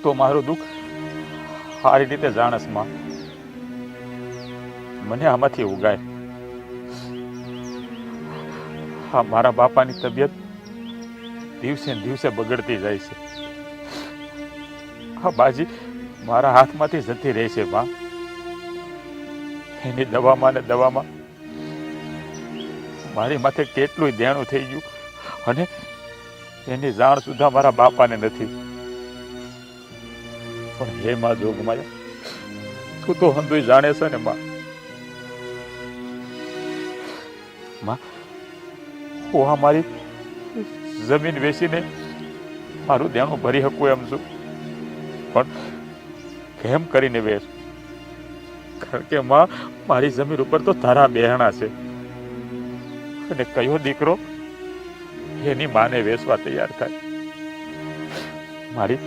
તો મારું દુઃખ સારી રીતે જાણસ માં. મને આમાંથી ઉગાય. હા, મારા બાપાની તબિયત દિવસે ને દિવસે બગડતી જાય છે. હા, બાજી મારા હાથમાંથી જતી રહે છે માં. એની દવામાં ને દવામાં મારી માથે કેટલું દેણું થઈ ગયું અને એની જાણ સુધા મારા બાપાને નથી. પણ હે માં જોગમાયા, તું તો હંધુય જાણે છે ને માં. હું આ મારી જમીન વેચીને મારું દેણું ભરી શકું એમ છું, પણ કેમ કરીને વેચ? કારણ કે માં, મારી જમીન ઉપર તો તારા બહેણા છે અને કયો દીકરો એની માને વેચવા તૈયાર થાય? મારી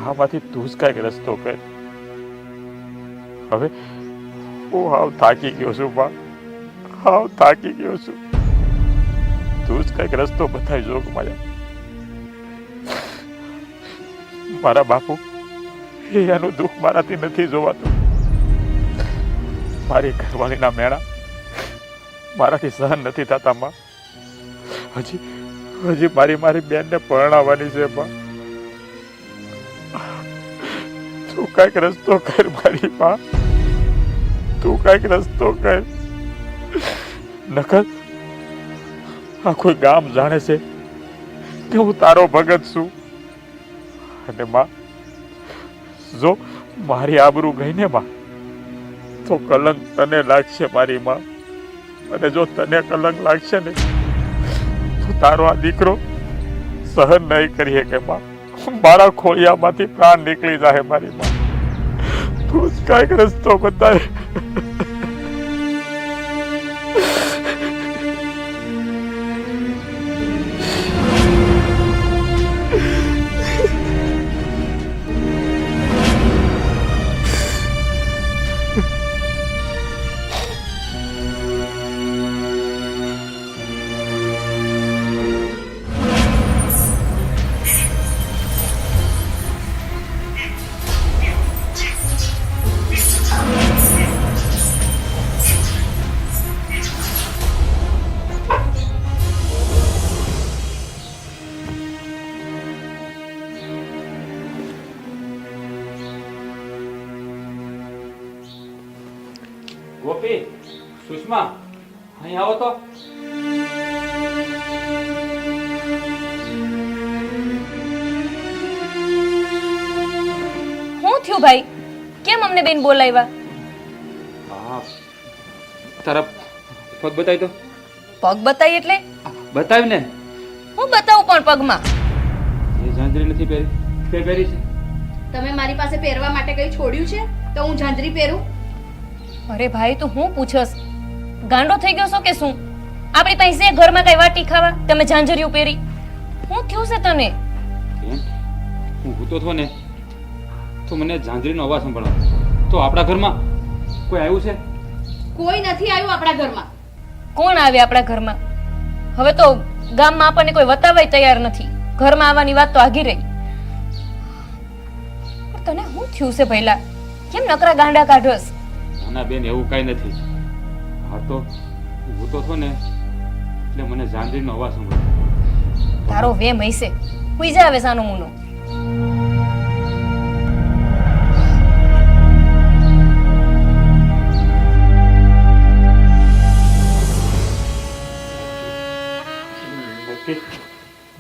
આમાંથી તું જ કાંઈક રસ્તો કર. હવે હું હાવ થાકી ગયો છું માં, હાવ થાકી ગયો છું. તું જ કાંઈક રસ્તો બતાવી જોગ માયા. મારા બાપુ એનું દુઃખ મારાથી નથી જોવાતું. મારી ઘરવાળીના મેળા મારાથી સહન નથી થતા માં. હજી મારી બેનને પરણાવવાની છે માં. તું કાંઈક રસ્તો કર મારી માં, તું કાંઈક રસ્તો કર. નકર આખું ગામ જાણે છે કે હું તારો ભગત છું. અને માં, જો મારી આબરૂ ગઈ ને માં, તો કલંક તને લાગશે મારી માં. અને જો તને કલંક લાગશે ને તો તારો આ દીકરો સહન નહીં કરી શકે માં. મારા ખોળિયામાંથી પ્રાણ નીકળી જાય મારી માં. તું જ કાંઈક રસ્તો બતાવે. ગોપી, સુષ્મા, અહીં આવો તો. શું થયું ભાઈ? કેમ અમને બેન બોલાવ્યા? હા, તારા પગ બતાવી તો. પગ બતાવી એટલે? બતાવ ને. હું બતાવું પણ પગમાં? એ ઝાંઝરી નથી પહેરી. તે પહેરી છે. તમે મારી પાસે પહેરવા માટે કઈ છોડ્યું છે તો હું ઝાંઝરી પહેરું? અરે ભાઈ, તું હું પૂછસ? ગાંડો થઈ ગયો છો કે શું? આપણી પાસે ઘરમાં કઈ વાટી ખાવા, તમે ઝાંઝરીઓ પહેરી? શું થયું છે તને? કેમ? હું ભૂતો થો ને તો મને ઝાંઝરીનો અવાજ સંભળાયો. તો આપણા ઘરમાં કોઈ આવ્યું છે? કોઈ નથી આવ્યું આપણા ઘરમાં. કોણ આવે આપણા ઘરમાં? હવે તો ગામમાં આપણને કોઈ વતાવવા તૈયાર નથી. ઘરમાં આવવાની વાત તો આગી રહી. તને શું થયું છે ભઈલા? કેમ નકરા ગાંડા કાઢોસ? ના બેન, એવું કાંઈ નથી. હા તો હું તો થો ને એટલે મને ઝાંઝરીનો અવાજ સંભળાયો. તારો વેમ હશે. હુઈ જા હવે સાનો મુનો.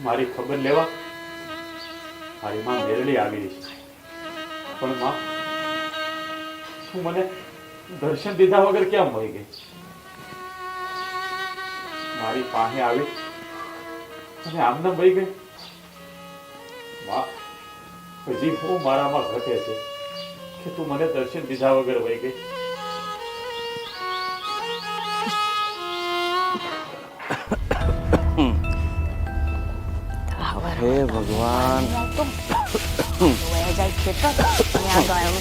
મારી ખબર લેવા મારી માં મેરડી આવી રહી છે. પણ માં, તું મને દર્શન દીધા વગર ક્યાં મળી ગઈ? મારી પાસે આવી અને આમને વહી ગઈ. માં, હજી હું મારામાં ઘટે છે કે તું મને દર્શન દીધા વગર વહી ગઈ. હે ભગવાન,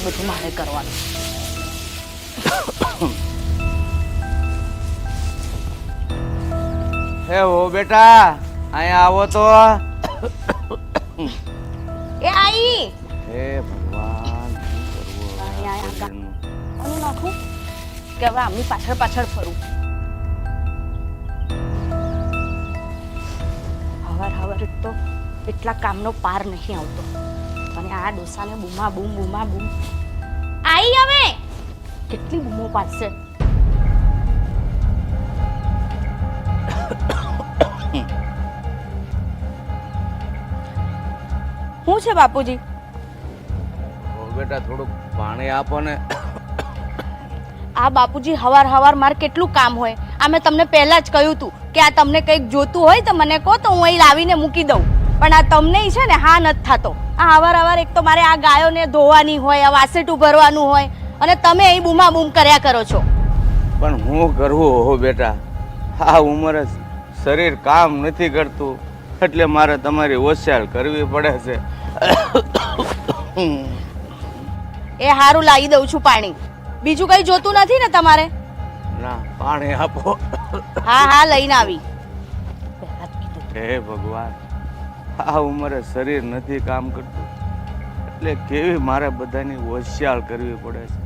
બધું મારે કરવાનું. હે ઓ બેટા, અહીંયા આવો તો. એ આઈ. હે ભગવાન શું કરવું હવે આ અહીંયા આ શરીરનું? આનું નાખું કે હવે આમની પાછળ પાછળ ફરું. હવાર તો એટલા કામનો પાર નહીં આવતો અને આ ડોસાને બૂમા બૂમ આઈ હવે કેટલી બૂમો પાડશે. શું છે બાપુજી? ઓ બેટા થોડુંક પાણી આપો ને. આ બાપુજી હવાર માર કેટલું કામ હોય. આ મેં તમને પહેલા જ કહ્યું હતું કે આ તમને કંઈક જોતું હોય તો મને કહો તો હું અહીં લાવીને મૂકી દઉં, પણ આ તમને છે ને હા નથી થતો. આ હવાર એક તો મારે આ ગાયોને ધોવાની હોય, આ વાસેટું ભરવાનું હોય અને તમે અહીં બૂમા બૂમ કર્યા કરો છો. પણ હું કરવું હો બેટા, આ ઉંમરે શરીર કામ નથી કરતું એટલે મારે તમારી હોશિયાર કરવી પડે છે. એ હારું લાવી દઉં છું પાણી. બીજું કઈ જોતું નથી ને તમારે? ના પાણી આપો. હા લઈને આવી. પહેલા જ કીધું. હે ભગવાન, આ ઉંમરે શરીર નથી કામ કરતું એટલે કેવી મારે બધાની હોશિયાર કરવી પડે છે.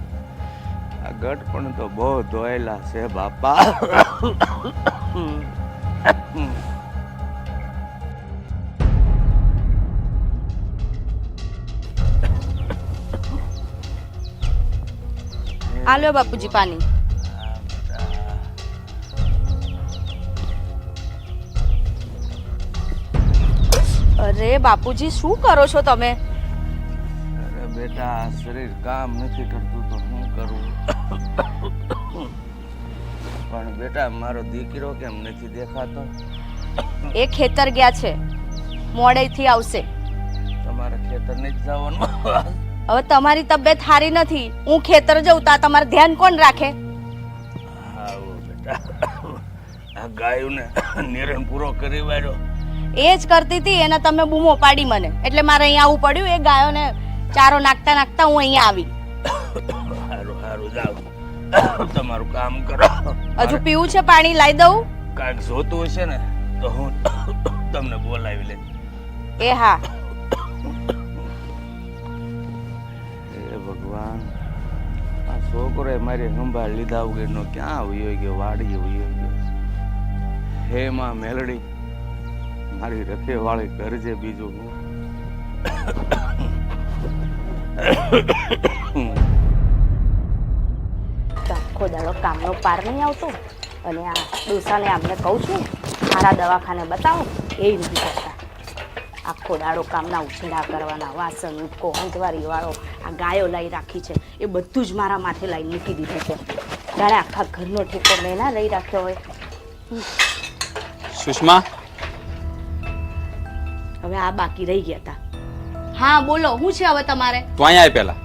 આ ગઢ પણ તો બહુ ધોયેલા છે બાપા. આ લ્યો બાપુજી પાણી. અરે બાપુજી શું કરો છો તમે? અરે બેટા, આ શરીર કામ નથી કરતું તો શું કરું? પણ બેટા, મારો દીકરો કેમ નથી દેખાતો? એ ખેતર ગયા છે, મોડેથી આવશે. તમારા ખેતર નથી જવાનું? હવે તમારી તબિયત સારી નથી, હું ખેતર જઉં તો તમારું ધ્યાન કોણ રાખે? આવો બેટા, આ ગાયોને નિરણ પૂરો કરી વાળ્યો. એ જ કરતી હતી એને તમે બૂમો પાડી મને, એટલે મારે અહીંયા આવવું પડ્યું. એ ગાયોને ચારો નાખતા હું અહીંયા આવી. સારું જાઓ, તમારું કામ કરો. હજુ પીવું છે પાણી? લાવી દઉં? કાંઈક જોતું હશે ને તો હું તમને બોલાવી લે. એ હા. હે ભગવાન, આ છોકરોએ મારી સંભાળ લીધા વગરનો ક્યાં વયો ગયો? વાડીએ વયો ગયો. હે માં મેલડી, મારી રખેવાળી કરજે બીજું હું. આખો દાડો કામનો પાર નહીં આવતો અને આ ડોસાને આમને કહું છું મારા દવાખાને બતાવો, એ નથી કરતા. આખો દાડો કામના ઉછેડા કરવાના, વાસણ ઉટકો હંજવારી વાળો, આ ગાયો લાવી રાખી છે એ બધું જ મારા માથે લાવી મૂકી દીધું છે. જાણે આખા ઘરનો ઠેકો મેં ના લઈ રાખ્યો હોય. સુષ્મા, હવે આ બાકી રહી ગયા હતા. હા બોલો, શું છે હવે તમારે? તું અહીંયા આય પેલા.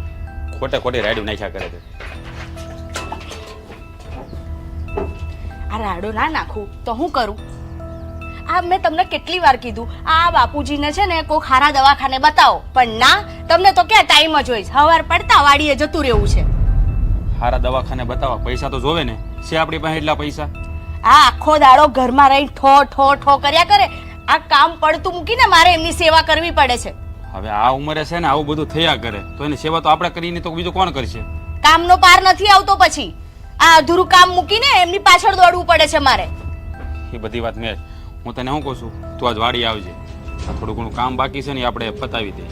ખોટી રાયડું નાખ્યા કરે છે. આ રાડો ના નાખું તો હું કરું? આ મેં તમને કેટલી વાર કીધું આ બાપુજીને છે ને કોઈ ખારા દવાખાને બતાવો, પણ ના, તમને તો ક્યાં ટાઈમ જ હોય. સવાર પડતા વાડીએ જતું રહેવું છે. હારા દવાખાને બતાવવા પૈસા તો જોવે ને, છે આપણી પાસે એટલા પૈસા? આ આખો દાડો ઘરમાં રહી ઠો ઠો ઠો કર્યા કરે. આ કામ પડતું મૂકીને મારે એમની સેવા કરવી પડે છે. હવે આ ઉંમરે છે ને આવું બધું થયા કરે તો એની સેવા તો આપણે કરીને તો બીજું કોણ કરશે? કામનો પાર નથી આવતો, પછી આ અધૂરું કામ મૂકીને એમની પાછળ દોડવું પડે છે મારે. એ બધી વાત મેં, હું તને શું કહું છું, તું આજ વાડી આવજે. આ થોડું ઘણું કામ બાકી છે ને એ આપણે પતાવી દઈએ.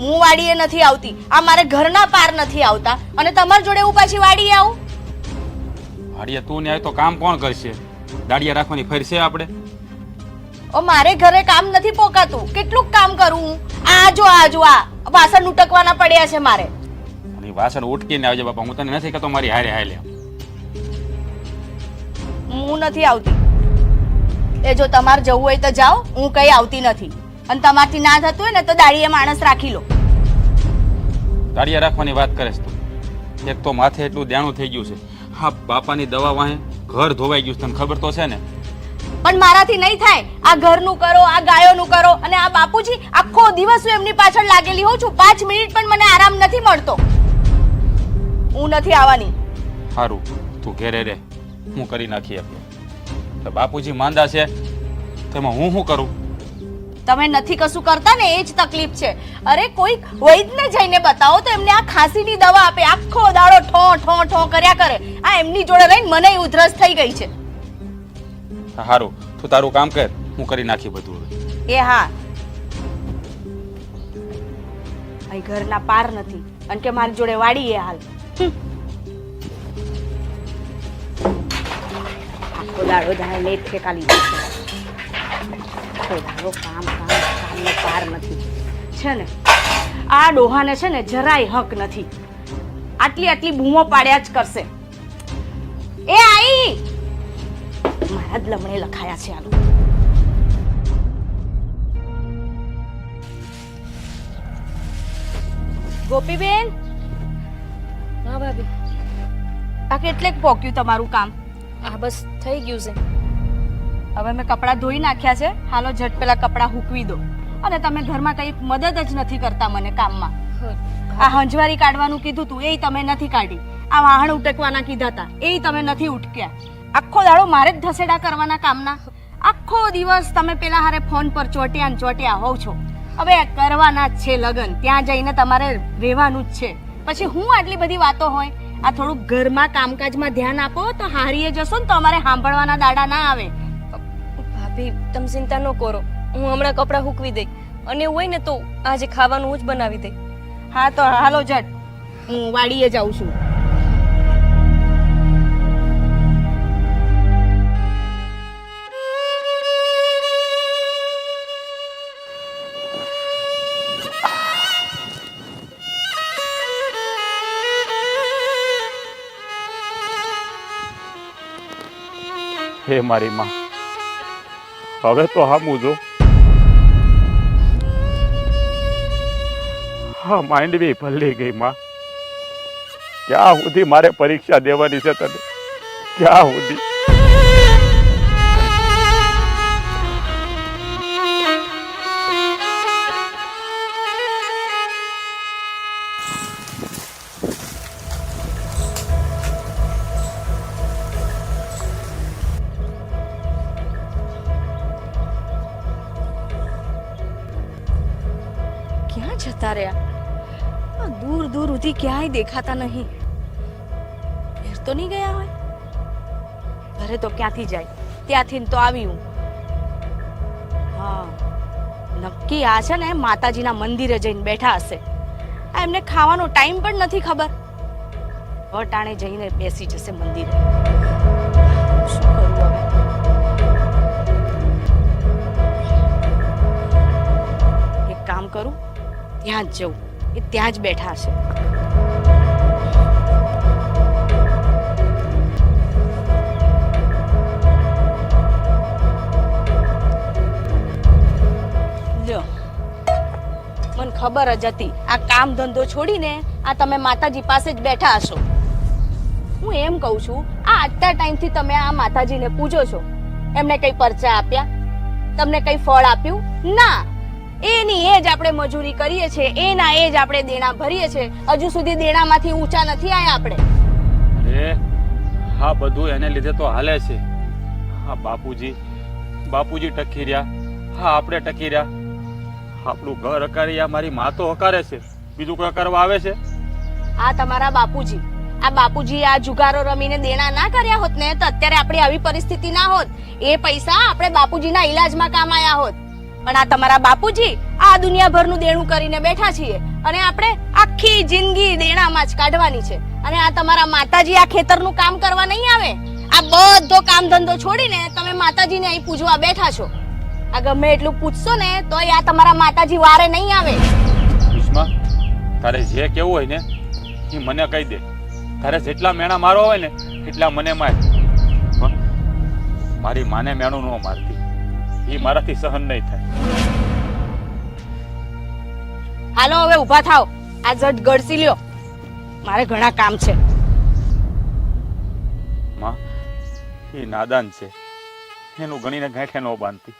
હું વાડીએ નથી આવતી. આ મારે ઘરના પાર નથી આવતા અને તમારી જોડે હું પાછી વાડીએ આવું? વાડીએ તું ને આવે તો કામ કોણ કરશે? દાડિયા રાખવાની ફેર છે આપણે? ઓ મારે ઘરે કામ નથી પોકાતું. કેટલું કામ કરું હું? આ વાસણ ઉટકવાના પડ્યા છે મારે. અને વાસણ ઉટકીને આવજે બાપા. હું તને નથી કહેતો મારી હારે હાલે. હું નથી આવતી. એ જો તમારે જવું હોય તો જાઓ, હું કઈ આવતી નથી. અને તમારથી ના થતું હોય ને તો દાડીએ માણસ રાખી લો. દાડિયા રાખવાની વાત કરે છે તું? એક તો માથે એટલું દેણું થઈ ગયું છે. હા, બાપાની દવા વાહે ઘર ધોવાઈ ગયું છે, તને ખબર તો છે ને? પણ મારાથી નહીં થાય. આ ઘરનું કરો, આ ગાયોનું કરો, અને આ બાપુજી આખો દિવસ હું એમની પાછળ લાગેલી હોઉં છું. 5 મિનિટ પણ મને આરામ નથી મળતો. હું નથી આવવાની. સારું, તું ઘેરે રે, હું કરી નાખીએ. તો બાપુજી માંદા છે તો એમાં હું શું કરું? તમે નથી કશું કરતા ને એ જ તકલીફ છે. અરે કોઈ વૈદ્યને જઈને બતાવો તો એમને આ ખાંસીની દવા આપે, આખો દાડો ઠો ઠો ઠો કર્યા કરે. આ એમની જોડે રહીને મને ઉધરસ થઈ ગઈ છે. સારું, તું તારું કામ કર, હું કરી નાખી બધું હવે. એ હા, અહીં ઘરના પાર નથી અને કે મારી જોડે વાડી એ હાલ. આખો દાડો જાણે લેટ ઠેકા લીધો છે. આખો દાડો કામનો પાર નથી છે ને. આ ડોહાને છે ને જરાય હક નથી. આટલી બૂમો પાડ્યા જ કરશે. એ આઈ મારા જ લમણે લખાયા છે આનું. ગોપીબેન, હા ભાભી, આ કેટલેક પોક્યું તમારું કામ? આ બસ થઈ ગયું છે. હવે મેં કપડાં ધોઈ નાખ્યા છે. હાલો ઝટ પેલા કપડાં હૂકવી દો. અને તમે ઘરમાં કંઈ મદદ જ નથી કરતા મને કામમાં. આ હંજવારી કાઢવાનું કીધું તું એ તમે નથી કાઢી. આ વાહણ ઉટકવાના કીધા હતા એ તમે નથી ઉટક્યા. આખો દાડો મારે જ ધસેડા કરવાના કામના. આખો દિવસ તમે પેલા હારે ફોન પર ચોટ્યા ને ચોટ્યા હોવ છો. હવે કરવાના જ છે લગન, ત્યાં જઈને તમારે રહેવાનું જ છે. પછી હું આટલી બધી વાતો હોય. આ થોડુંક ઘરમાં કામકાજમાં ધ્યાન આપો તો હારીએ જશો ને તો અમારે સાંભળવાના દાડા ના આવે. ભાભી તમે ચિંતા ન કરો, હું હમણાં કપડાં હૂકવી દઈ અને એવું હોય ને તો આજે ખાવાનું હું જ બનાવી દઈ. હા તો હાલો ઝટ, હું વાડીએ જાઉં છું. હે મારી માં, હવે તો હામું જો. હા માંડવી ભલી ગઈ માં. ક્યાં સુધી મારે પરીક્ષા દેવાની છે તને? ક્યાં સુધી? ક્યાં જતા રહ્યા? આ દૂર દૂર સુધી ક્યાંય દેખાતા નહીં. ઘેર તો નહીં ગયા હોય? ઘરે તો ક્યાંથી જાય? ત્યાંથી તો આવી હું. હા, નક્કી આ છે ને માતાજીના મંદિરે જઈને બેઠા હશે. આ એમને ખાવાનો ટાઈમ પણ નથી ખબર. વટાણે જઈને બેસી જશે મંદિરે. શું કરું હવે? એક કામ કરું, ત્યાં જ જવું. એ ત્યાં જ બેઠા હશે. લ્યો, મને ખબર જ હતી આ કામ ધંધો છોડીને આ તમે માતાજી પાસે જ બેઠા હશો. હું એમ કહું છું, આ આટલા ટાઈમથી તમે આ માતાજીને પૂજો છો, એમને કઈ પરચા આપ્યા? તમને કઈ ફળ આપ્યું? ના. એની એ જ આપણે મજૂરી કરીએ છીએ, એના એ જ આપણે દેણા ભરીએ છીએ. હજુ સુધી દેણામાંથી ઊંચા નથી આયા આપણે. અરે હા, બધું એને લીધે તો હાલે છે. હા બાપુજી ટકી રહ્યા. હા આપણે ટકી રહ્યા. આપણું ઘર હકારી આ મારી માં તો હકારે છે, બીજું કોઈ કરવા આવે છે? આ તમારા બાપુજી, આ બાપુજી આ જુગારો રમીને દેણા ના કર્યા હોત ને તો અત્યારે આપણી આવી પરિસ્થિતિ ના હોત. એ પૈસા આપણે બાપુજીના ઈલાજમાં કામ આયા હોત. પણ આ તમારા બાપુજી આ દુનિયાભરનું દેણું કરીને બેઠા છીએ અને આપણે આખી જિંદગી દેણામાં જ કાઢવાની છે. અને આ તમારા માતાજી આ ખેતરનું કામ કરવા નહીં આવે. આ બધો કામ ધંધો છોડીને તમે માતાજીને અહીં પૂજવા બેઠા છો. આ ગમે એટલું પૂછશો ને તો આ તમારા માતાજી વારે નહીં આવે. સુષ્મા, તારે જે કેવું હોય ને એ મને કહી દે. તારે જેટલા મેણા મારો હોય ને એટલા મને માર. પણ મારી માને મેણું ન મારતી, એ મારાથી સહન નહીં થાય. હાલો હવે ઊભા થાવ, આ જટ ગળસી લ્યો, મારે ઘણા કામ છે. માં એ નાદાન છે, એનું ગણીને ગાંઠે ન બાંધતી.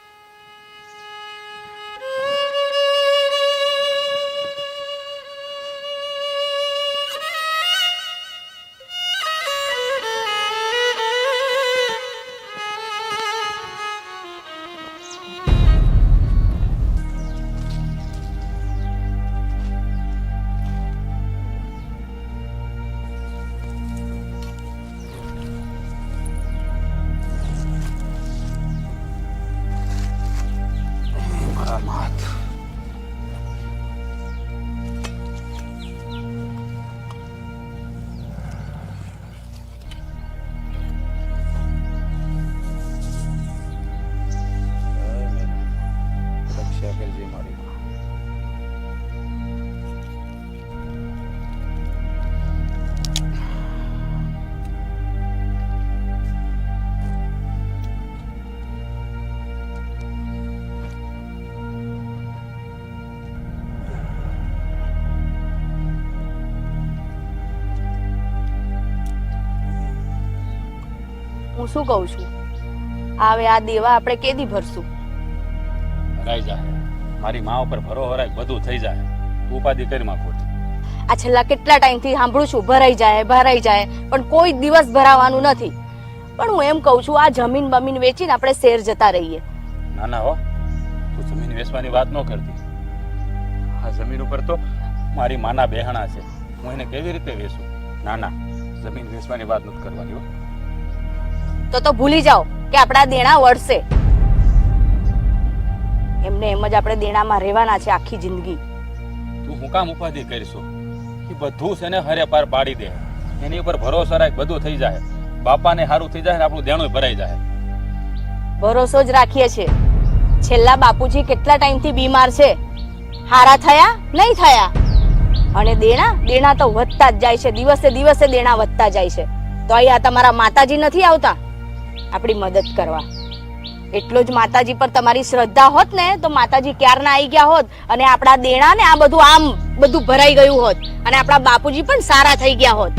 હું શું કહું છું, હવે આ દેવા આપણે કેદી ભરશું? ભરાઈ જાય. મારી મા ઉપર ભરો હરાય બધું થઈ જાય. તું ઉપાધિ કરી માં ખોટ. આ છેલ્લા કેટલા ટાઈમથી સાંભળું છું ભરાઈ જાય, પણ કોઈ દિવસ ભરાવાનું નથી. પણ હું એમ કહું છું, આ જમીન બમીન વેચીને આપણે શેર જતા રહીએ. ના ના હો, તું જમીન વેચવાની વાત ન કરતી. આ જમીન ઉપર તો મારી માના બેહણા છે, હું એને કેવી રીતે વેચું? ના ના, જમીન વેચવાની વાત નથી કરવાની હો. તો ભૂલી જાઓ કે આપણા દેણા વળશે. એમને એમ જ આપણે દેણામાં રહેવાના છે આખી જિંદગી. તું હું કામ ઉપાધિ કરીશું? એ બધું છે ને હરે પાર પાડી દે. એની ઉપર ભરોસો રાખ, બધું થઈ જાય. બાપાને સારું થઈ જાય ને આપણું દેણું ભરાઈ જાય. ભરોસો જ રાખીએ છીએ. છેલ્લા બાપુજી કેટલા ટાઈમથી બીમાર છે, હારા થયા નહીં થયા. અને દેણા તો વધતા જ જાય છે, દિવસે દિવસે દેણા વધતા જાય છે. તો અહીંયા તમારા માતાજી નથી આવતા આપણી મદદ કરવા? એટલો જ માતાજી પર તમારી શ્રદ્ધા હોત ને તો માતાજી ક્યારના આવી ગયા હોત અને આપણા દેણા ને આ બધું ભરાઈ ગયું હોત અને આપણા બાપુજી પણ સારા થઈ ગયા હોત.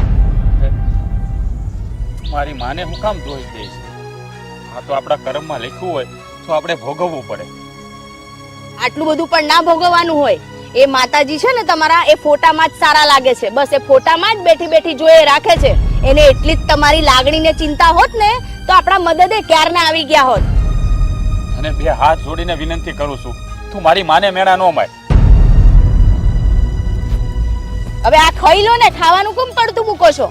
મારી માને હું કામ દોષ દઈશ? આ તો આપણા કર્મમાં લખ્યું હોય તો આપણે ભોગવવું પડે. આટલું બધું પણ ના ભોગવવાનું હોય. એ માતાજી છે ને તમારા, એ ફોટામાં જ સારા લાગે છે. બસ એ ફોટામાં જ બેઠી બેઠી જોઈએ રાખે છે. એને એટલી જ તમારી લાગણીને ચિંતા હોત ને તો આપણા મદદે ક્યારના આવી ગયા હોત. અને બે હાથ જોડીને વિનંતી કરું છું, તું મારી માને મેણા ન માય. હવે આ ખાઈ લો ને, ખાવાનું કેમ પડતું મૂકો છો?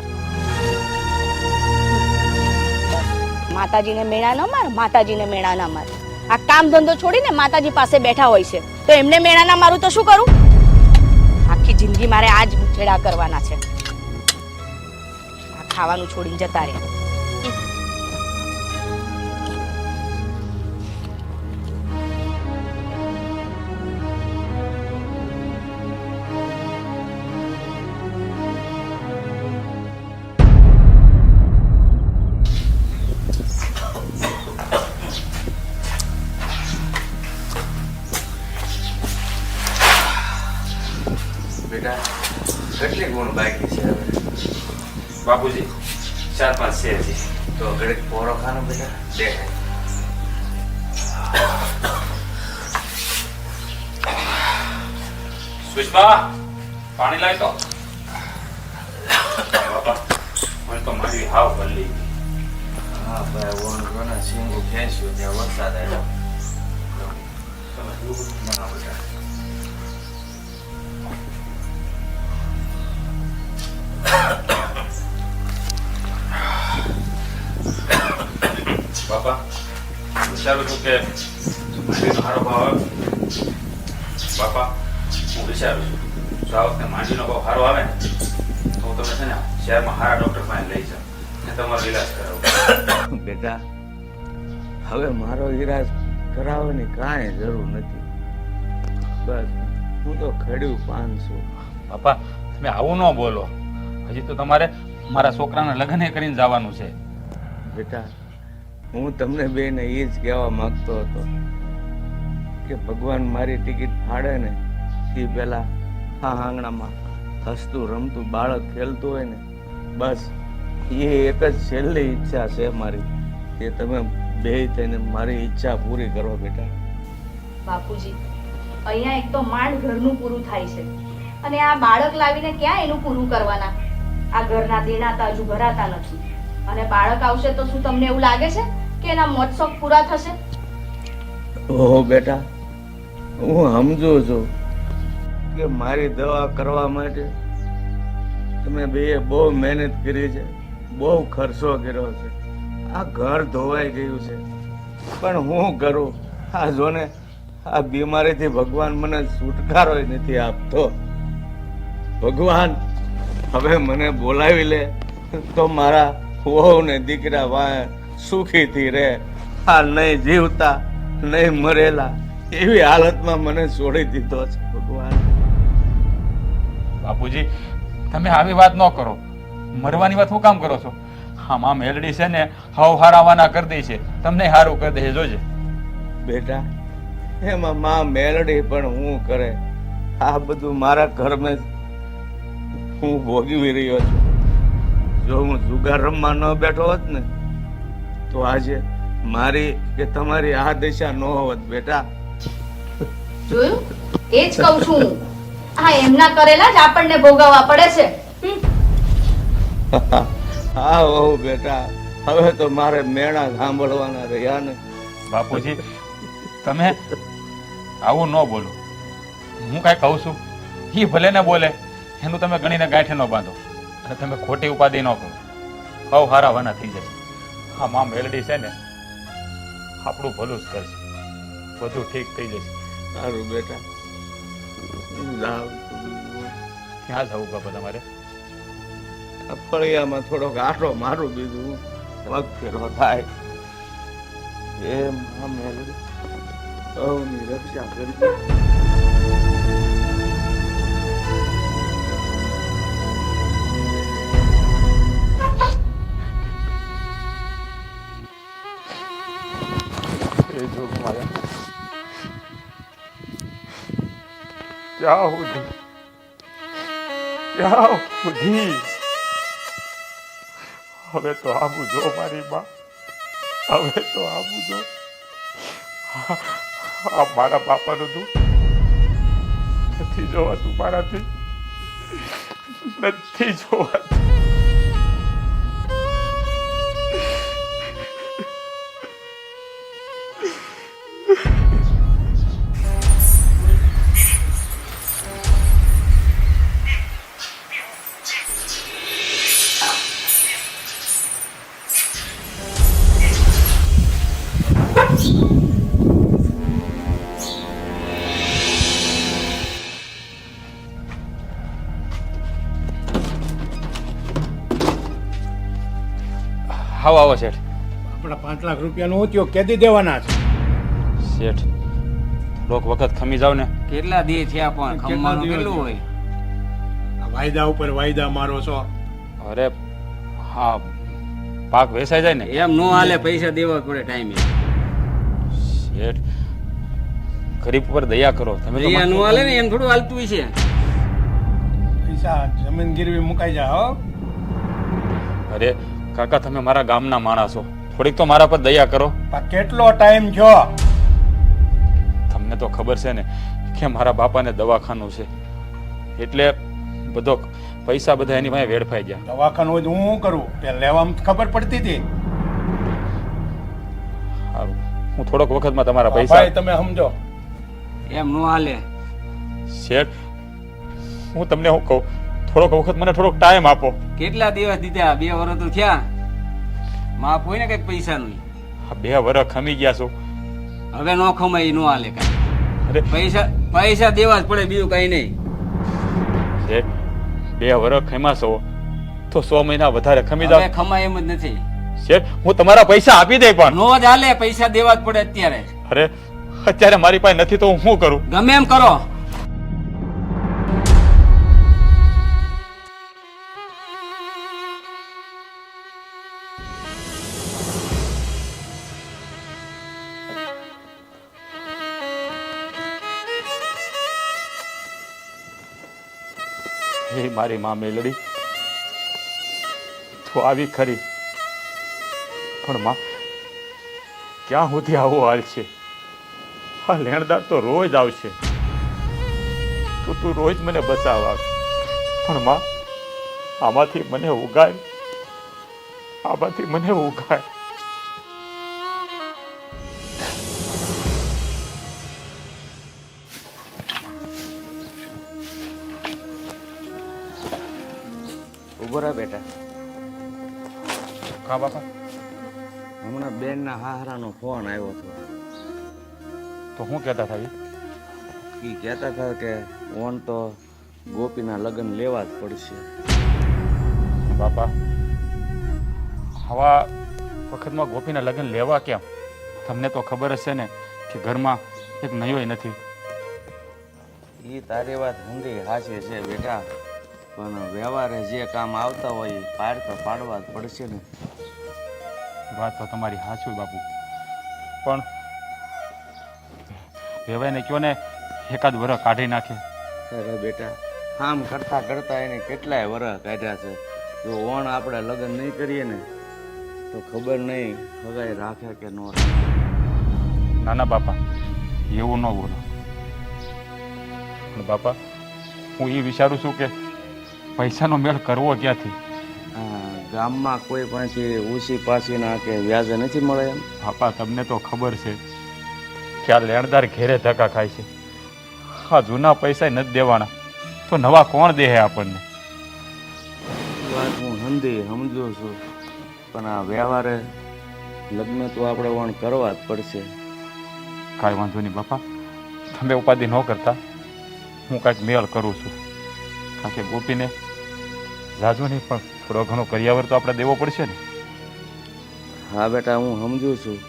માતાજીને મેણા ન માર, માતાજીને મેણા ના માર. આ કામ ધંધો છોડીને માતાજી પાસે બેઠા હોય છે, તો એમને મેણા ના મારું તો શું કરું? આખી જિંદગી મારે આ જ છેડા કરવાના છે. આ ખાવાનું છોડીને જતા રહ્યા. બેટા, કેટલી ગુણ બાકી છે હવે? બાપુજી 4-5 છે હજી. તો ઘડીક પોરો ખાનો બેટા, દેખાય. સુષ્મા, પાણી લાય તો. બાપા, મને તો મારી હાવ બદલી ગઈ. હા ભાઈ, ઓણ કોના સિંગુ ખેંચ્યું ત્યાં વરસાદ આવ્યો. તમે દૂધ ના બેટા. બાપા, વિચારું છું કે માંડવીનો સારો ભાવ આવે. બાપા, હું વિચારું છું જો આ વખતે માંડવીનો ભાવ સારો આવે ને તો હું તમે છે ને શહેરમાં સારા ડૉક્ટર પાસે લઈ જાઓ ને તમારો ઈલાજ કરાવો. બેટા, હવે મારો ઈલાજ કરાવવાની કાંઈ જરૂર નથી. બસ હું તો ખડ્યું પાન છું. બાપા, તમે આવું ન બોલો. હજી તો તમારે મારા છોકરાના લગ્ન કરીને જવાનું છે. બેટા, હું તમને બેને એ જ કહેવા માંગતો હતો કે ભગવાન મારી ટિકિટ ફાડે ને એ પહેલા આ આંગણામાં હસતું રમતું બાળક ખેલતું હોય ને, બસ એ એક જ છેલ્લી ઈચ્છા છે મારી, કે તમે બે થઈને મારી ઈચ્છા પૂરી કરો. બેટા બાપુજી, અહીંયા એક તો માંડ ઘરનું પૂરું થાય છે અને આ બાળક લાવીને ક્યાં એનું પૂરું કરવાના? આ ઘરના દેણા હજુ ભરાતા નથી અને બાળક આવશે તો શું તમને એવું લાગે છે કે એના મોજ શોખ પૂરા થશે? ઓહો બેટા, હું સમજુ છું કે મારી દવા કરવા માટે તમે બે બહુ મહેનત કરી છે, બહુ ખર્ચો કર્યો છે, આ ઘર ધોવાઈ ગયું છે, પણ હું કરું? આ જોને, આ બીમારીથી ભગવાન મને છુટકારો નથી આપતો. ભગવાન હવે મને બોલાવી લે તો મારા વહુ ને દીકરા વાય સુખીથી રહે. આ નહીં જીવતા નહીં મરેલા એવી હાલતમાં મને છોડી દીધો છે ભગવાન. બાપુજી, તમે આવી વાત ન કરો. મરવાની વાત શું કામ કરો છો? હા, માં મેલડી છે ને હાવ હારાવાના કરી દે છે, તમને હારું કરી દે છે, જોજે. બેટા, એમાં માં મેલડી પણ હું કરે? આ બધું મારા ઘરમાં હું ભોગવી રહ્યો છું. જો હું જુગાર રમવા ન બેઠો હોત ને તો આજે મારી કે તમારી આ દિશા ન હોત બેટા. જોયું એ જ કહું છું આ એમના કરેલા જ આપણને ભોગવવા પડે છે હા વહુ બેટા, હવે તો મારે મેણા સાંભળવાના રહ્યા ને. બાપુજી તમે આવું ન બોલો. હું કાંઈ કહું છું એ ભલે ને બોલે, એનું તમે ગણીને ગાંઠે ન બાંધો અને તમે ખોટી ઉપાધિ ન કરો. હવ હારા વાના થઈ જશે. હા માં મેલડી છે ને આપણું ભલું જ કરશે, બધું ઠીક થઈ જશે. સારું બેટા, હું જાઉં છું. ક્યાં જવું બાપા તમારે? આ ફળિયામાં થોડોક આટો મારું, બીજું પગ ફેરો થાય. એ માં મેલડી સૌની રક્ષા કરજે. એ જોગ માયા ક્યાં સુધી હવે તો આવું જો મારી માં, હવે તો આવું જો. આ મારા બાપાનું દુઃખ નથી જોવાતું મારાથી, નથી જોવાતું. આવો આવો શેઠ. આપણા 5 લાખ રૂપિયાનો ઉદ્યોગ કેદી દેવાના છે? શેઠ થોડોક વખત ખમી જાવ ને. કેટલા દી થયા પણ ખમવાનું કેટલું હોય? આ વાયદા ઉપર વાયદા મારો છો. અરે હા, પાક વેચાઈ જાય ને. એમ નો હાલે, પૈસા દેવા પડે ટાઈમે. શેઠ ગરીબ ઉપર દયા કરો તમે. તો નો હાલે ને, એમ થોડું હાલતું છે. પૈસા જમીન ગીરવી મુકાઈ જાય હો. અરે કાકા તમે મારા ગામના માણસ છો, થોડીક તો મારા પર દયા કરો. પણ કેટલો ટાઈમ થયો? તમને તો ખબર છે ને કે મારા બાપાને દવાખાનું છે, એટલે બધો પૈસા બધા એની પાસે વેડફાઈ ગયા. દવાખાનું હોય તો હું શું કરું? પેલા લેવામાં ખબર પડતી હતી. સારું, હું થોડોક વખતમાં તમારા ભાઈ પૈસા. તમે સમજો. એમ નો હાલે. શેઠ હું તમને શું કહું, થોડોક વખત મને થોડોક ટાઈમ આપો. કેટલા દિવસ દીધા? 2 વર્ષ તો થયા. માપ હોય ને કઈક પૈસા નું. આ 2 વર્ષ ખમી ગયા છો. હવે નો ખમાય, નો હાલે કાંઈ. અરે પૈસા દેવા જ પડે, બીજું કઈ નહીં. શેઠ 2 વર્ષ ખમ્યા છો તો 100 મહિના વધારે ખમી હવે જાવ. ખમાય એમ જ નથી. શેઠ હું તમારા પૈસા આપી દઈ પણ. નો જ હાલે, પૈસા દેવા જ પડે અત્યારે. અરે અત્યારે મારી પાસે નથી તો હું શું કરું? ગમે એમ કરો. હે મારી માં મેલડી, તું આવી ખરી, પણ માં ક્યાં સુધી આવો હાલ છે? આ લેણદાર તો રોજ આવશે, તો તું રોજ મને બચાવવા, પણ માં આમાંથી મને ઉગાય, આમાંથી મને ઉગાય. ઉભો રહે બેટા. હા બાપા. હમણાં બેનના હાહરાનો ફોન આવ્યો હતો. તો હું કહેતા હતા? એ કહેતા હતા કે ઓન તો ગોપીના લગ્ન લેવા જ પડશે. બાપા આવા વખતમાં ગોપીના લગ્ન લેવા કેમ? તમને તો ખબર હશે ને કે ઘરમાં એક નયોય નથી. એ તારી વાત હંગી હાચી છે બેટા, પણ વ્યવહારે જે કામ આવતા હોય એ પાડ તો પાડવા જ પડશે ને. વાત તો તમારી સાચું બાપુ, પણ કહેવાયને કયો ને એકાદ વરસ કાઢી નાખે. અરે બેટા, આમ કરતા કરતા એને કેટલાય વરસ કાઢ્યા છે. જો ઓણ આપણે લગ્ન નહીં કરીએ ને તો ખબર નહીં હગાઈ રાખે કે ન રાખે. ના ના બાપા, એવું ન બોલો. પણ બાપા, હું એ વિચારું છું કે પૈસાનો મેળ કરવો ક્યાંથી? ગામમાં કોઈ પાછી ઓછી પાછી ના કે વ્યાજે નથી મળે એમ? બાપા, તમને તો ખબર છે કે આ લેણદાર ઘેરે ધક્કા ખાય છે. આ જૂના પૈસા નથી દેવાના તો નવા કોણ દે આપણને? વાત હું સમજુ છું, પણ આ વ્યવહારે લગ્ન તો આપણે વણ કરવા જ પડશે. કાંઈ વાંધો નહીં બાપા, તમે ઉપાધિ ન કરતા. હું કાંઈક મેળ કરું છું. કારણ કે ગોપીને જાજુ નહીં પણ થોડો ઘણો કરિયાવર તો આપણે દેવો પડશે ને. હા બેટા, હું સમજુ છું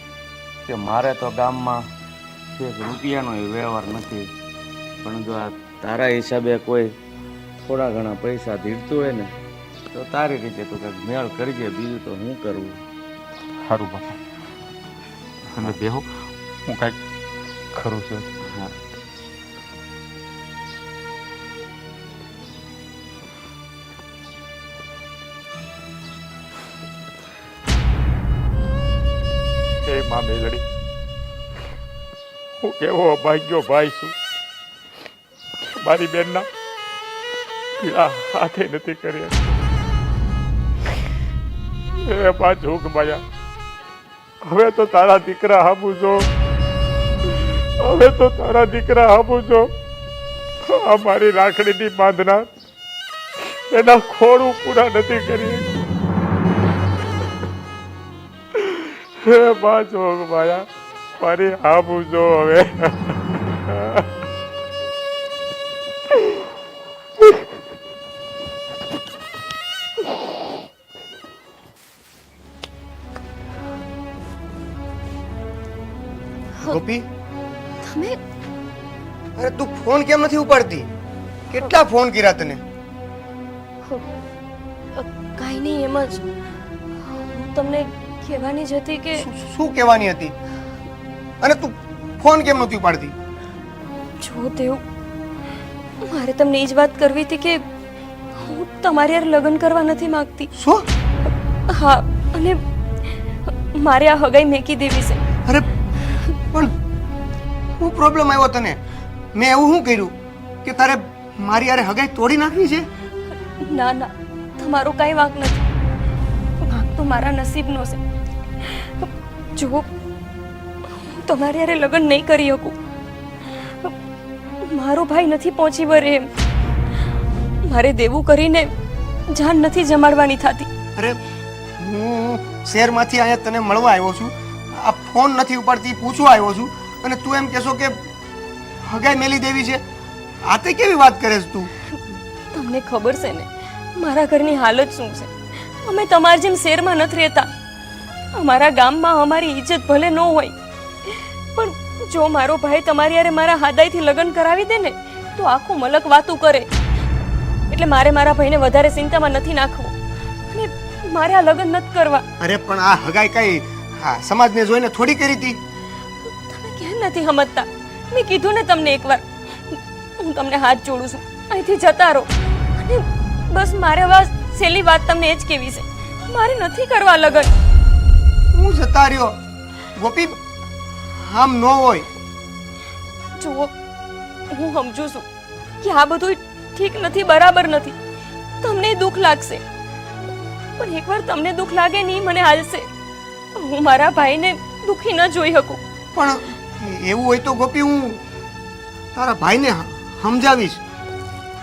કે મારે તો ગામમાં એક રૂપિયાનો વ્યવહાર નથી, પણ જો આ તારા હિસાબે કોઈ થોડા ઘણા પૈસા ધીરતું હોય ને તો તારી રીતે તું કંઈક મેળ કરજે, બીજું તો હું કરવું. સારું બાપા, તમે બેહો, હું કાંઈક ખરું છું. હા. હે મા મેલડી, હું કેવો અભાગ્યો ભાઈ છું. મારી બેનના પીડા હાથે નથી કર્યા. હે બા જોગ માયા, હવે તો તારા દીકરા હાબુ જો, હવે તો તારા દીકરા હાબુ જો. આ મારી રાખડીની બાંધના એના ખોડું પૂરા નથી કરી. હે બા જોગ માયા, મારી હાબુ જો હવે. ગોપી, તમે અરે તું ફોન કેમ નથી ઉપાડતી? કેટલા ફોન કર્યા તને? કાંઈ નહીં, એમ જ હું તમને કહેવાની જ હતી કે શું કહેવાની હતી? અને તું ફોન કેમ નથી ઉપાડતી? જો દેવ, મારે તમને એ જ વાત કરવી હતી કે હું તમારી યાર લગ્ન કરવા નથી માંગતી. શું? હા, અને મારે આ હગાઈ મેકી દેવી છે. અરે પણ શું પ્રોબ્લેમ આવ્યો તને? મેં એવું શું કર્યું કે તારે મારી યારે હગાઈ તોડી નાખવી છે? ના ના, તમારો કાંઈ વાંક નથી. વાંક તો મારા નસીબનો છે. જો હું તમારી યારે લગ્ન નહીં કરી શકું. મારો ભાઈ નથી પહોંચી વળે એમ. મારે દેવું કરીને જાન નથી જમાડવાની થતી. અરે હું શહેરમાંથી અહીંયા તને મળવા આવ્યો છું, આ ફોન નથી ઉપાડતી પૂછવા આવ્યો છું, અને તું એમ કહેશો કે હગાઈ મેલી દેવી છે? આ તે કેવી વાત કરે છે તું? તમને ખબર છે ને મારા ઘરની હાલત શું છે. અમે તમારી જેમ શહેરમાં નથી રહેતા. અમારા ગામમાં અમારી ઇજ્જત ભલે ન હોય, પણ જો મારો ભાઈ તમારી યારે મારા હાદાઈથી લગ્ન કરાવી દે ને તો આખું મલક વાતું કરે. એટલે મારે મારા ભાઈને વધારે ચિંતામાં નથી નાખવો અને મારે આ લગ્ન નથી કરવા. અરે પણ આ હગાઈ કઈ હા સમાજને જોઈને થોડી કરી હતી? તમે કેમ નથી સમજતા? મેં કીધું ને તમને એકવાર. હું તમને હાથ જોડું છું, અહીંથી જતા રહો. અને બસ મારે હવે છેલ્લી વાત તમને એ જ કહેવી છે, મારે નથી કરવા લગ્ન. હું જતા રહ્યો ગોપી, આમ ન હોય. જુઓ, હું સમજુ છું કે આ બધું ઠીક નથી, બરાબર નથી. તમને દુઃખ લાગશે, પણ એકવાર તમને દુઃખ લાગે નહીં મને હાલશે. હું મારા ભાઈને દુઃખી ન જોઈ શકું. પણ એવું હોય તો ગોપી હું તારા ભાઈને સમજાવીશ.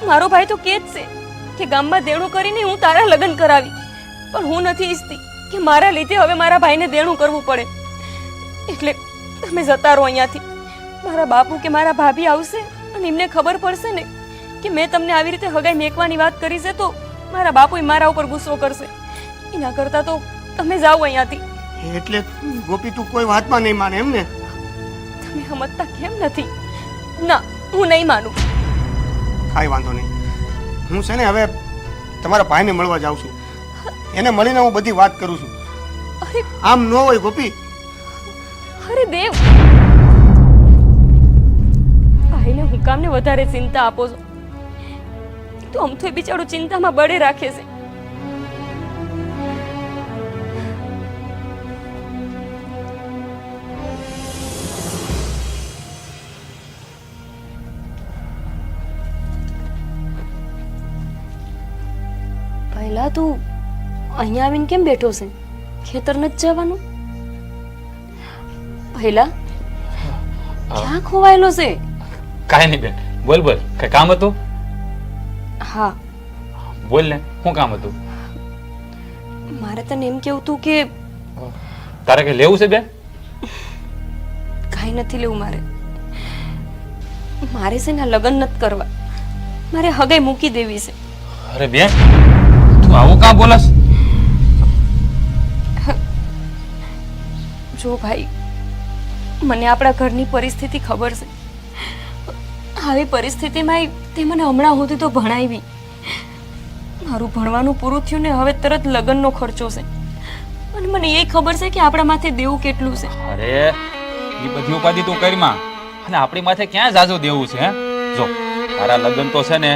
મારો ભાઈ તો કે જ છે કે ગામમાં દેણું કરીને હું તારા લગ્ન કરાવી, પણ હું નથી ઈચ્છતી કે મારા લીધે હવે મારા ભાઈને દેણું કરવું પડે. એટલે તમે જતા રહો અહીંયાથી. મારા બાપુ કે મારા ભાભી આવશે અને એમને ખબર પડશે ને કે મેં તમને આવી રીતે હગાઈ મેકવાની વાત કરી છે તો મારા બાપુ મારા ઉપર ગુસ્સો કરશે. એના કરતા તો તમે જાઓ અહીંયાથી. એટલે ગોપી તું કોઈ વાતમાં નહીં માને એમ ને? તમે સમજતા કેમ નથી? ના, હું નહીં માનું. કાંઈ વાંધો નહીં, હું છે ને હવે તમારા ભાઈને મળવા જાઉં છું. એને મળીને હું બધી વાત કરું છું. અરે આમ ન હોય ગોપી. અરે દેવ, ભાઈને હું કામને વધારે ચિંતા આપો છો? તો આમ તો એ બિચારો ચિંતામાં બળે રાખે છે. તું અહીંયા આવીને કેમ બેઠો છે? ખેતર નથી જવાનું? પહેલા ક્યાં ખોવાયેલો છે? કાંઈ નહીં બેન, બોલ બોલ, કઈ કામ હતું? હા, બોલ ને, શું કામ હતું? મારે તને એમ કેવું તું કે તારે કઈ લેવું છે બેન? કાંઈ નથી લેવું મારે. મારે છે ને લગ્ન નથી કરવા, મારે હગાઈ મૂકી દેવી છે. અરે બેન, તું આવું કામ બોલસ? જો ભાઈ, મને આપણા ઘરની પરિસ્થિતિ ખબર છે. આવી પરિસ્થિતિમાં તે મને હમણાં સુધી તો ભણાવી. મારું ભણવાનું પૂરું થયું ને હવે તરત લગ્નનો ખર્ચો છે. અને મને એ ખબર છે કે આપણા માથે દેવું કેટલું છે. અરે એ બધી ઉપાધિ તું કરીમાં, અને આપણી માથે ક્યાં જાજુ દેવું છે? હે જો, તારા લગ્ન તો છે ને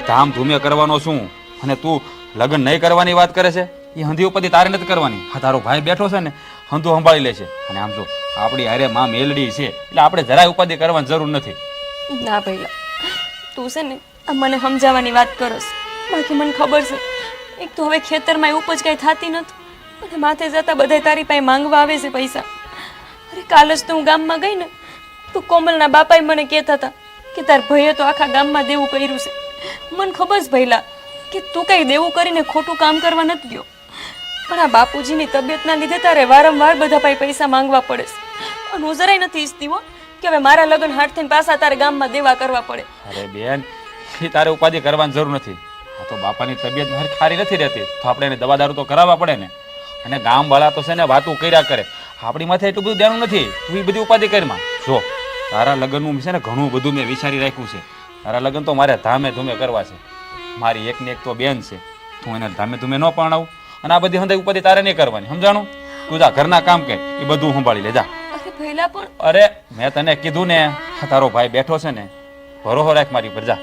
ધામધૂમે કરવાનો છું, અને તું લગ્ન નહીં કરવાની વાત કરે છે. એ હંધી ઉપાધિ તારે નથી કરવાની. હા, તારો ભાઈ બેઠો છે ને, હંધું સંભાળી લે છે. અને આમ જો, આપણી હારે માં મેલડી છે એટલે આપણે જરાય ઉપાધિ કરવાની જરૂર નથી. ના પહેલા તું છે ને આ મને સમજાવવાની વાત કરસ. બાકી મને ખબર છે, એક તો હવે ખેતરમાં ઉપજ કાંઈ થતી નથી, અને માથે જતા બધા તારી પાસે માંગવા આવે છે પૈસા. અરે કાલ જ તો હું ગામમાં ગઈ ને, તો કોમલના બાપાએ મને કહેતા હતા કે તાર ભાઈએ તો આખા ગામમાં દેવું કર્યું છે. મને ખબર છે પહેલા કે તું કંઈ દેવું કરીને ખોટું કામ કરવા નથી ગયો, પણ આ બાપુજીની તબિયતના લીધે તારે વારંવાર બધા પાસે પૈસા માંગવા પડે છે. અને હું જરાય નથી ઈચ્છતી હો કે હવે મારા લગ્ન હાથ થઈને પાછા તારે ગામમાં દેવા કરવા પડે. અરે બેન, એ તારે ઉપાધિ કરવાની જરૂર નથી. આ તો બાપાની તબિયત સારી નથી રહેતી, તો આપણે એને દવા દારૂ તો કરાવવા પડે ને. અને ગામવાળા તો છે ને વાતું કર્યા કરે, આપણી માથે એટલું બધું ધ્યાન નથી. તું એ બધી ઉપાધિ કરીમાં જો, તારા લગ્નનું છે ને ઘણું બધું મેં વિચારી રાખ્યું છે. તારા લગ્ન તો મારે ધામે ધૂમે કરવા છે. મારી એકને એક તો બેન છે, તું એને ધામે ધૂમે ન પરણાવું. અને આ બધી હંધાઈ ઉપાધિ તારે નહીં કરવાની, સમજાણું? તું જા ઘરના કામ કે એ બધું સંભાળી લે જા. અરે પહેલા પણ અરે મેં તને કીધું ને, તારો ભાઈ બેઠો છે ને, ભરોસો રાખ મારી પર. જા,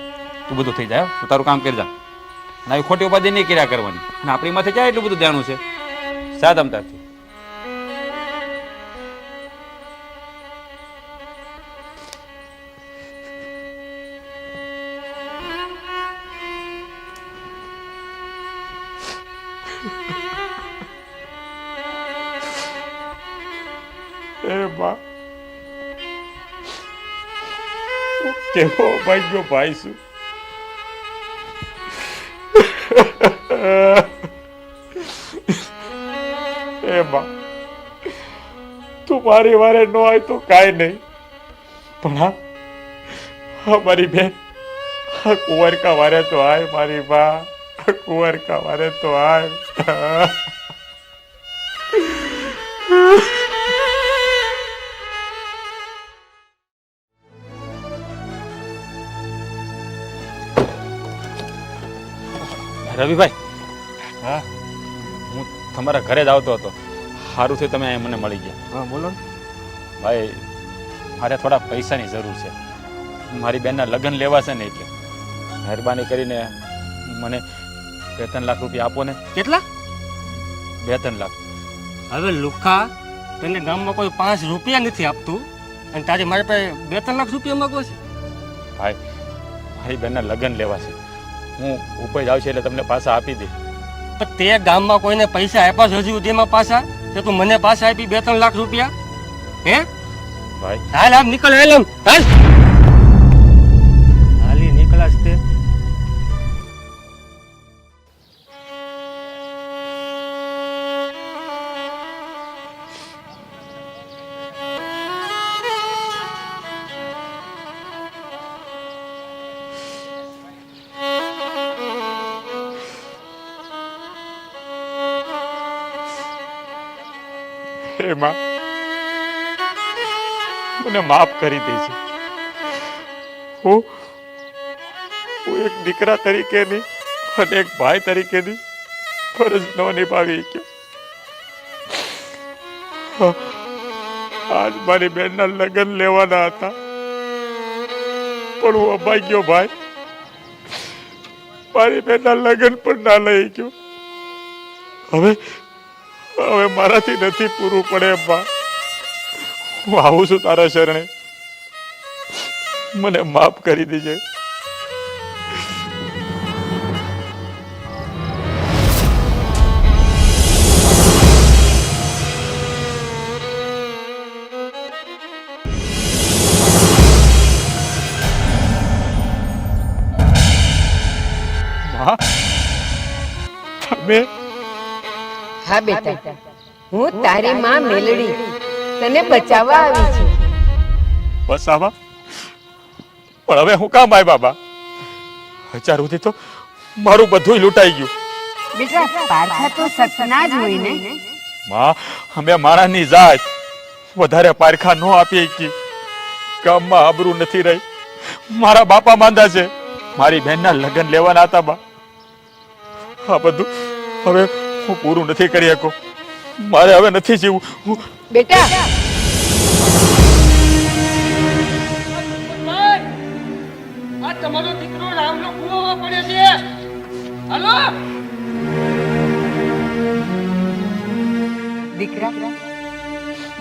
તું બધું થઈ જાય, તું તારું કામ કરી જા. અને આવી ખોટી ઉપાધિ નહીં કર્યા કરવાની. અને આપણી માથે ક્યાં એટલું બધું ધ્યાન છે? સાદ અમતાથી એ બા, કેવો ભાગ્યો ભાઈ છું. એ બા, તું મારી વારે ન હોય તો કાંઈ નહીં, પણ હા મારી બેન, આ કુંવરકા વારે તો આય મારી બા, કુંવરકા વારે તો આય. રવિભાઈ, હા હું તમારા ઘરે જ આવતો હતો. સારું થયું તમે અહીંયા મને મળી ગયા. હા બોલો ને. ભાઈ, મારે થોડા પૈસાની જરૂર છે. મારી બેનના લગ્ન લેવા છે ને, એટલે મહેરબાની કરીને મને 2-3 લાખ રૂપિયા આપો ને. કેટલા? 2-3 લાખ. હવે લુખા, તને ગામમાં કોઈ 5 રૂપિયા નથી આપતું, અને તારે મારી પાસે 2-3 લાખ રૂપિયા માંગવો છે? ભાઈ, મારી બેનના લગ્ન લેવા છે. હું ઉપજ આવશે એટલે તમને પાછા આપી દે. પણ તે ગામમાં કોઈને પૈસા આપ્યા છે હજી સુધીમાં પાછા? તે તું મને પાછા આપી 2-3 લાખ રૂપિયા? હે ભાઈ, હાલ આમ નીકળ, હાલ આમ, હાલ હાલી નીકળાશ તે. હે માં, મને માફ કરી દેજે. હું એક દીકરા તરીકેની અને એક ભાઈ તરીકેની ફરજ ન નિભાવી શક્યો. આજ મારી બેનના લગ્ન લેવાના હતા, પણ હું અભાગ્યો ભાઈ, મારી બેનના લગ્ન પણ ના લઈ ગયો. હવે મારાથી નથી પૂરું પડે બા. હું આવું છું તારા શરણે, મને માફ કરી દેજે. તમે? હા બેટા, હું તારી માં મેલડી તને બચાવવા આવી છું. બસ આવા પણ હવે હું કામ આવ્યા બા? હજાર સુધી તો મારું બધું લૂંટાઈ ગયું. બેટા પારખા તો સપના જ હોય ને. માં અમે મારાની જાત વધારે પારખા ન આપી શકી. ગામમાં આબરૂ નથી રહી. મારા બાપા માંદા છે. મારી બહેનના લગ્ન લેવાના હતા બા. આ બધું હવે હું પૂરું નથી કરી શકું. મારે હવે નથી જીવવું. બેટા આ તમારો દીકરો રામનો કુવામાં પડ્યો છે. હાલો દીકરા,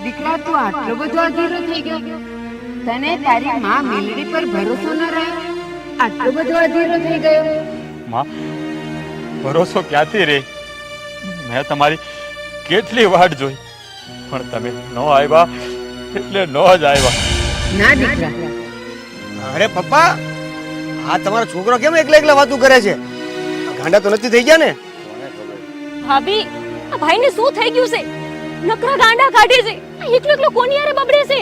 દીકરા તું આટલો બધો અધીરો થઈ ગયો? તને તારી માં મેલડી પર ભરોસો ન રહ્યો? આટલો બધો અધીરો થઈ ગયો? માં ભરોસો ક્યાંથી રે? મેં તમારી કેટલી વાટ જોઈ પણ તમે ન આવ્યા એટલે ન જ આવ્યા. ના દીકરા, અરે પપ્પા, આ તમારો છોકરો કેમ એકલા એકલા વાતું કરે છે? ગાંડા તો નથી થઈ ગયા ને? ભાભી, આ ભાઈને શું થઈ ગયું છે? નકરા ગાંડા કાઢે છે. એકલો એકલો કોની હારે બબડે છે?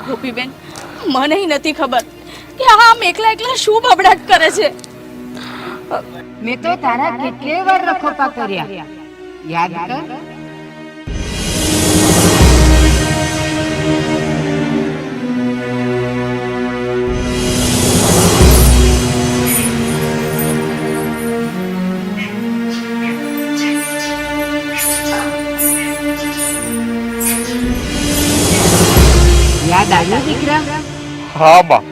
ગોપીબેન, મને નથી ખબર કે આમ એકલા એકલા શું બબડાટ કરે છે. મેં તો તારા કેટલે વાર રખોપા કર્યા, યાદ કર. યાદ આવ્યું દીકરા? હા બા,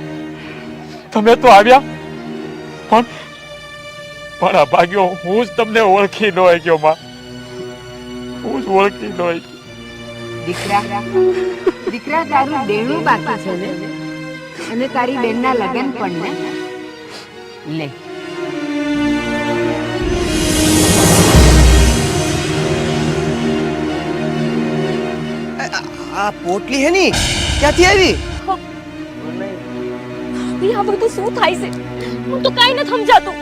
તમે તો આવ્યા પણ પણ અભાગ્યો હું જ તમને ઓળખી ન ગયો માં. હું જ ઓળખી ન ગયો. દીકરા, દીકરા તારું દેણું બાકી છે ને, અને તારી બેનના લગ્ન પણ ને. લે આ પોટલી હે ની ક્યાંથી આવી? ભાભી, આ બધું શું થાય છે? હું તો કાઈ ન સમજાતું.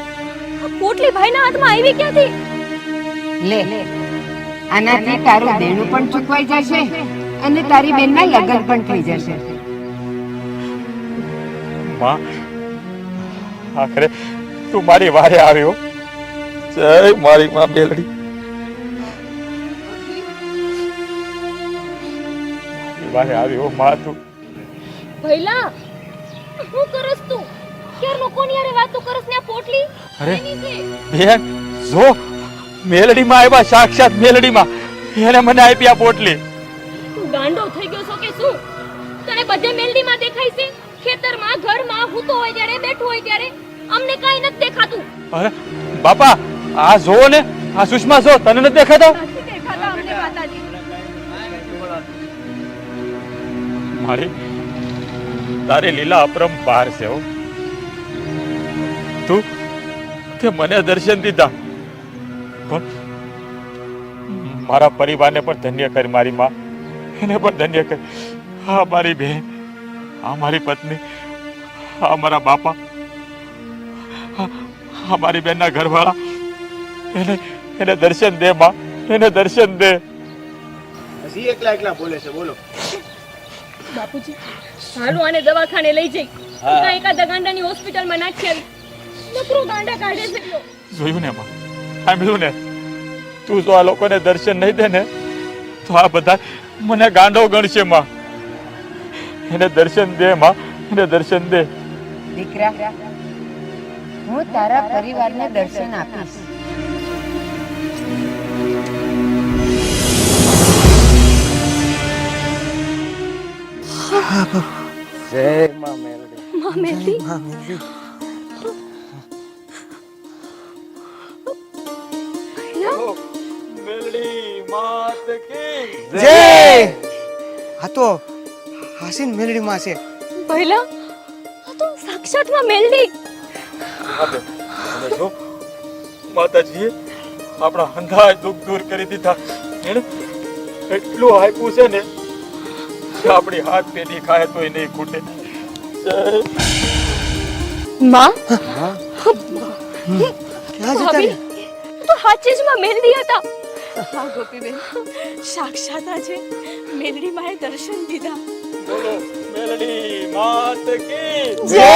આ પોટલી ભાઈના હાથમાં આવી ક્યાંથી? લે, આનાથી તારું દેણું પણ ચૂકવાઈ જશે અને તારી બેનના લગ્ન પણ થઈ જશે. માં આખરે તું મારી વારે આવ્યો. જય મારી માં બેલડી. વારે આવ્યો માં તું. ભઈલા, શું કરસ તું? ક્યાર લોકોની હારે વાતો કરસ ને આ પોટલી? અરે એની છે. બેન જો મેલડીમાં આવ્યા, સાક્ષાત મેલડીમાં. એને મને આપી આ પોટલી. તું ગાંડો થઈ ગયો છો કે શું? તને બધે મેલડીમાં દેખાય છે? ખેતરમાં, ઘરમાં, હૂતો હોય ત્યારે, બેઠો હોય ત્યારે અમને કાઈ નથી દેખાતું. અરે બાપા, આ જો ને, આ સુષ્મા જો, તને નથી દેખાતા? નથી દેખાતા અમને માતાજી. મારી તારી લીલા અપરંપાર છે હો. તું તે મને દર્શન દીધા પણ મારા પરિવારને પણ ધન્ય કર. મારી માં, એને પણ ધન્ય કર. હા મારી બહેન, હા મારી પત્ની, હા મારા બાપા, હા મારી બહેનના ઘરવાળા, એને દર્શન દે માં, એને દર્શન દે. હજી એકલા એકલા બોલે છે, બોલો. બાપુજી, હાલો આને દવાખાને લઈ જઈ. એકાદા ગાંડાની હોસ્પિટલમાં નાખી આવી. નકરો ગાંડા કાઢે છે. જોયું ને માં, સાંભળ્યું ને? તું જો આ લોકોને દર્શન નહીં દે ને તો આ બધા મને ગાંડો ગણશે માં. એને દર્શન દે માં, એને દર્શન દે. દીકરા, હું તારા પરિવારને દર્શન આપીશ. જય માં મેલડી. માં મેલડી, હા મેલડી. મેલડી માત કી જય. આ તો હાસીન મેલડી માં છે. ભઈલા, આ તો સાક્ષાત માં મેલડી. અને જો માતાજીએ આપણા હંધાય દુઃખ દૂર કરી દીધા. એને એટલું આપ્યું છે ને કે આપણી હાથ પેઢી ખાય તો એ નહીં ખૂટે. માં, ક્યાં જતા ભાભી, રહ્યા? તો સાચે જ માં મેલડી હતા. હા ગોપીબેન, સાક્ષાત આજે મેલડી માએ દર્શન દીધા. બોલો મેલડી માત કી જય